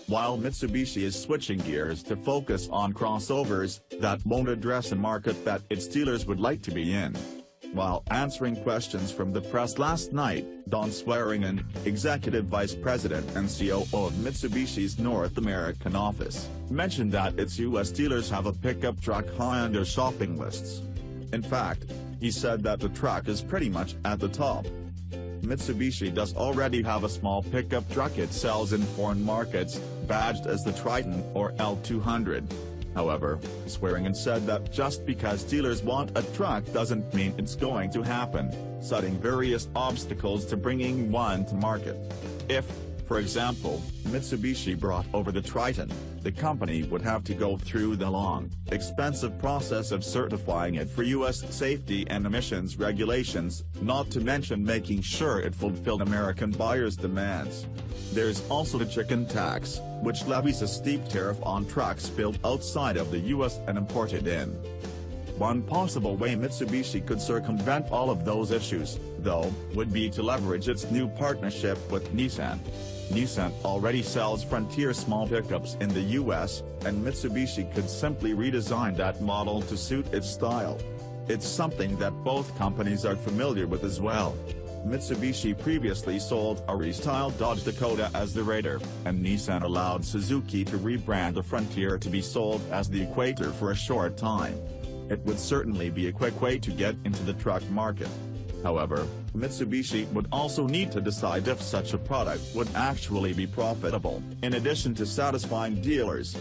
while Mitsubishi is switching gears to focus on crossovers that won't address a market that its dealers would like to be in. While answering questions from the press last night, Don Swearingen, executive vice president and COO of Mitsubishi's North American office, mentioned that its U.S. dealers have a pickup truck high on their shopping lists. In fact, he said that the truck is pretty much at the top. Mitsubishi does already have a small pickup truck it sells in foreign markets, badged as the Triton or L200. However, Swearingen said that just because dealers want a truck doesn't mean it's going to happen, citing various obstacles to bringing one to market. If, for example, Mitsubishi brought over the Triton, the company would have to go through the long, expensive process of certifying it for U.S. safety and emissions regulations, not to mention making sure it fulfilled American buyers' demands. There's also the chicken tax, which levies a steep tariff on trucks built outside of the U.S. and imported in. One possible way Mitsubishi could circumvent all of those issues, though, would be to leverage its new partnership with Nissan. Nissan already sells Frontier small pickups in the US, and Mitsubishi could simply redesign that model to suit its style. It's something that both companies are familiar with as well. Mitsubishi previously sold a restyled Dodge Dakota as the Raider, and Nissan allowed Suzuki to rebrand the Frontier to be sold as the Equator for a short time. It would certainly be a quick way to get into the truck market. However, Mitsubishi would also need to decide if such a product would actually be profitable. In addition to satisfying dealers,